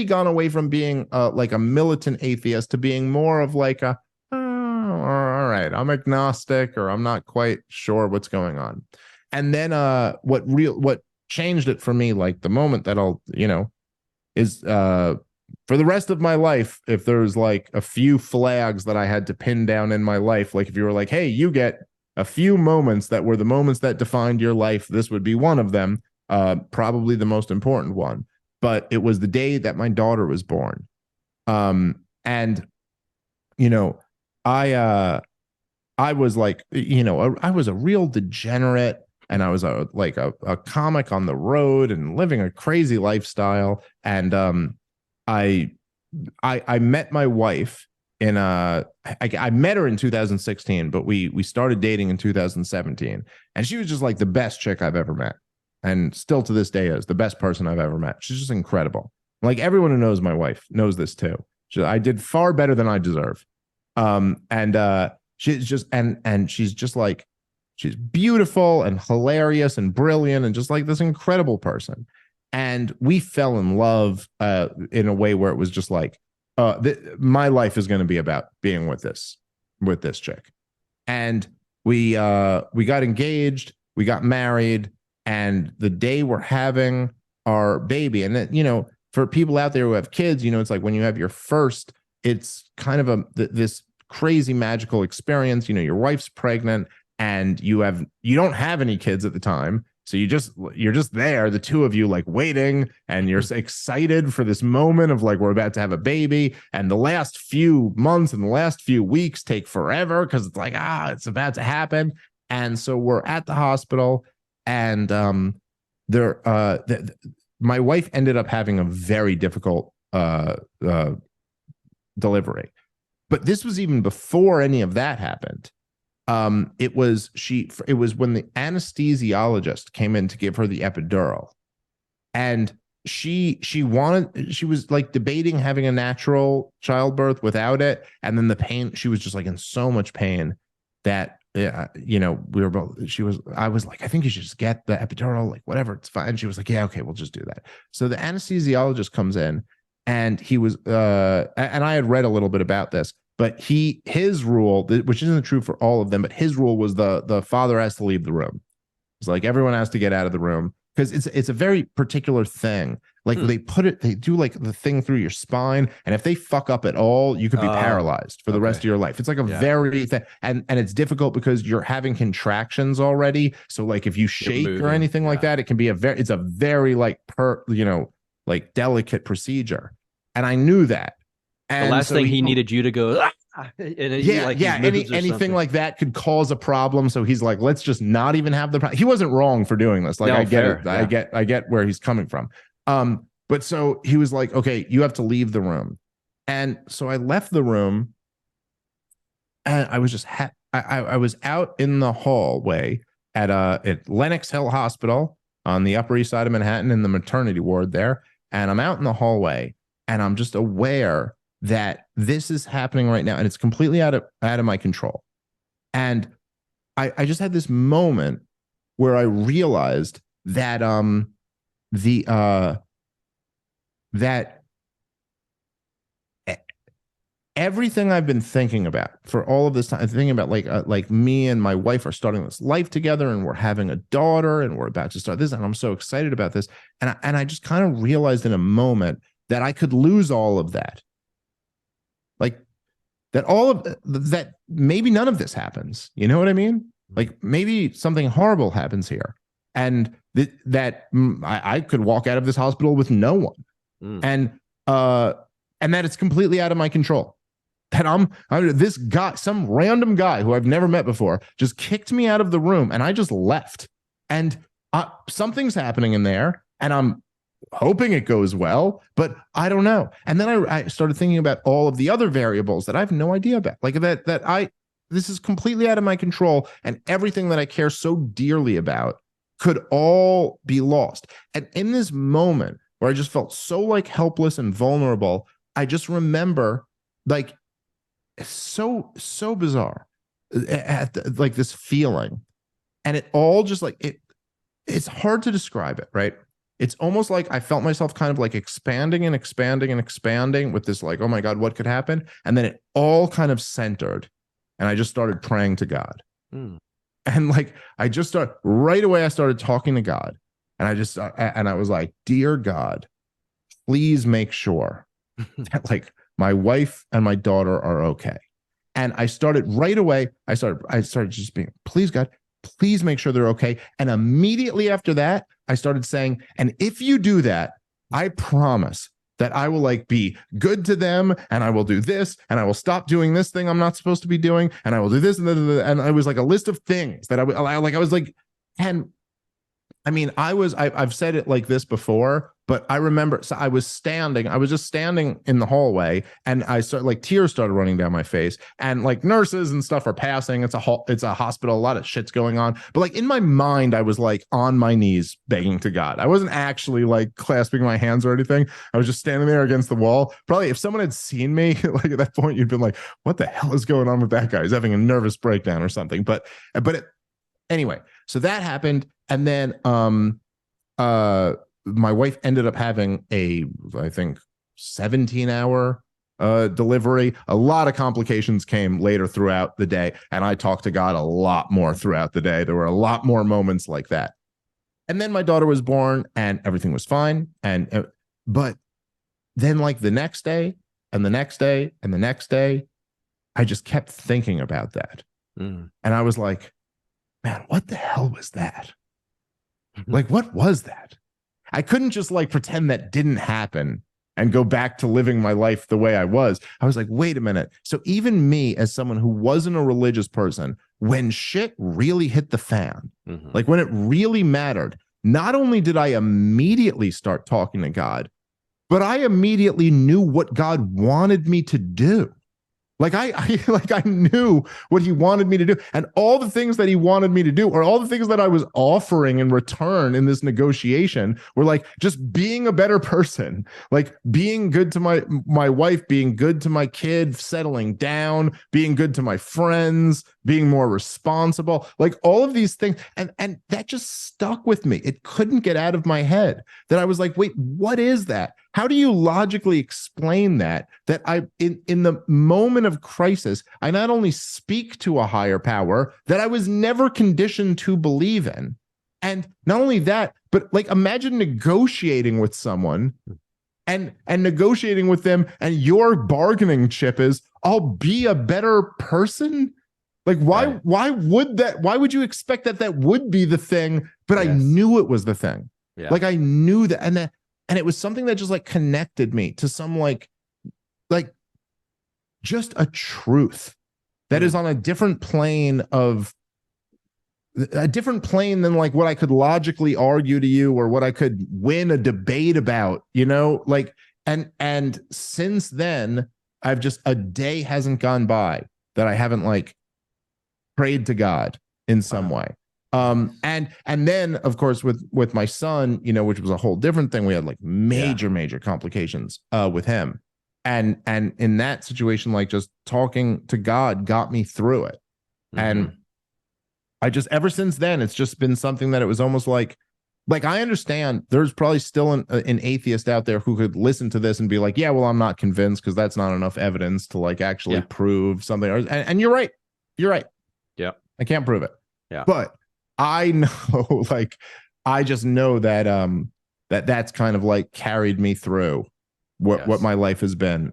gone away from being like a militant atheist to being more of like a, oh, all right, I'm agnostic, or I'm not quite sure what's going on. And then what changed it for me, like the moment that I'll, is for the rest of my life, if there's like a few flags that I had to pin down in my life, like if you were like, hey, you get a few moments that were the moments that defined your life, this would be one of them, probably the most important one. But it was the day that my daughter was born. And you know, I was like, I was a real degenerate, and I was a comic on the road and living a crazy lifestyle. And I I met my wife in I met her in 2016, but we started dating in 2017, and she was just like the best chick I've ever met, and still to this day is the best person I've ever met. She's just incredible. Like everyone who knows my wife knows this too. I did far better than I deserve. And she's just and she's just like, she's beautiful and hilarious and brilliant and just like this incredible person. And we fell in love in a way where it was just like, my life is going to be about being with this chick. And we got engaged, we got married, and the day we're having our baby, and for people out there who have kids, it's like when you have your first, it's kind of this crazy magical experience. Your wife's pregnant, and you don't have any kids at the time, so you're just there, the two of you, like waiting, and you're excited for this moment of like, we're about to have a baby. And the last few months and the last few weeks take forever because it's like, it's about to happen. And so we're at the hospital, and my wife ended up having a very difficult delivery. But this was even before any of that happened. It was when the anesthesiologist came in to give her the epidural, and she was like debating having a natural childbirth without it, and then the pain, she was just like in so much pain that I was like, I think you should just get the epidural, like whatever, it's fine. And she was like, yeah, okay, we'll just do that. So the anesthesiologist comes in, and he was and I had read a little bit about this, but his rule, which isn't true for all of them, but his rule was the father has to leave the room. It's like everyone has to get out of the room, because it's a very particular thing. Like they do like the thing through your spine, and if they fuck up at all, you could be paralyzed for the rest of your life. It's like a very thing, and it's difficult because you're having contractions already. So like if you shake or anything like that, it can be it's a very like like delicate procedure. And I knew that. And the last thing he needed you to go, anything like that could cause a problem. So he's like, let's just not even have the problem. He wasn't wrong for doing this. Like, no, I get it. Yeah. I get where he's coming from. But so he was like, okay, you have to leave the room. And so I left the room, and I was just I was out in the hallway at Lenox Hill Hospital on the Upper East Side of Manhattan, in the maternity ward there. And I'm out in the hallway, and I'm just aware that this is happening right now, and it's completely out of my control. And I just had this moment where I realized that that everything I've been thinking about for all of this time, thinking about like me and my wife are starting this life together, and we're having a daughter, and we're about to start this, and I'm so excited about this. And I just kind of realized in a moment that I could lose all of that. Like that all of that, maybe none of this happens. You know what I mean? Like maybe something horrible happens here, and that I could walk out of this hospital with no one. And that it's completely out of my control. That I'm this guy, some random guy who I've never met before, just kicked me out of the room, and I just left. And something's happening in there, and I'm hoping it goes well, but I don't know. And then I started thinking about all of the other variables that I have no idea about, like this is completely out of my control, and everything that I care so dearly about could all be lost. And in this moment where I just felt so like helpless and vulnerable, I just remember, like, it's so bizarre, like this feeling, and it all just like it's hard to describe it, right? it's almost like I felt myself kind of like expanding and expanding and expanding with this, like, oh my God, what could happen? And then it all kind of centered. And I just started praying to God. And like, I just started right away, I started talking to God. And I was like, dear God, please make sure that like my wife and my daughter are okay. And I started right away. I started just being, please God, please make sure they're okay. And immediately after that, I started saying, and if you do that, I promise that I will like be good to them, and I will do this, and I will stop doing this thing I'm not supposed to be doing, and I will do this, and I was like a list of things that I was like, and I mean, I've said it like this before, but I remember, so I was just standing in the hallway, and I started like tears started running down my face, and like nurses and stuff are passing. It's a hospital, a lot of shit's going on. But like in my mind, I was like on my knees begging to God. I wasn't actually like clasping my hands or anything. I was just standing there against the wall. Probably if someone had seen me, like at that point, you'd been like, what the hell is going on with that guy? He's having a nervous breakdown or something. Anyway, so that happened. And then my wife ended up having I think 17-hour delivery. A lot of complications came later throughout the day, and I talked to God a lot more throughout the day. There were a lot more moments like that. And then my daughter was born, and everything was fine. But then like the next day and the next day and the next day, I just kept thinking about that. And I was like, man, what the hell was that? Like, what was that? I couldn't just like pretend that didn't happen and go back to living my life the way I was. I was like, wait a minute. So even me, as someone who wasn't a religious person, when shit really hit the fan, like when it really mattered, not only did I immediately start talking to God, but I immediately knew what God wanted me to do. Like I knew what he wanted me to do, and all the things that he wanted me to do, or all the things that I was offering in return in this negotiation, were like just being a better person, like being good to my wife, being good to my kid, settling down, being good to my friends, being more responsible, like all of these things, and that just stuck with me. It couldn't get out of my head that I was like, wait, what is that? How do you logically explain that I in the moment of crisis, I not only speak to a higher power that I was never conditioned to believe in, and not only that, but like imagine negotiating with someone and negotiating with them, and your bargaining chip is I'll be a better person. Like why would you expect that would be the thing? But yes. I knew it was the thing. Yeah. Like I knew that, and it was something that just like connected me to some like just a truth that is on a different plane than like what I could logically argue to you, or what I could win a debate about, you know, like, and since then a day hasn't gone by that I haven't like prayed to God in some way. And then of course with my son, you know, which was a whole different thing. We had like major complications with him. And in that situation, like just talking to God got me through it. And I just, ever since then, it's just been something that it was almost like I understand there's probably still an atheist out there who could listen to this and be like, yeah, well, I'm not convinced because that's not enough evidence to like actually prove something. And you're right. Yeah. I can't prove it. Yeah. But I know, like, I just know that that's kind of like carried me through what my life has been.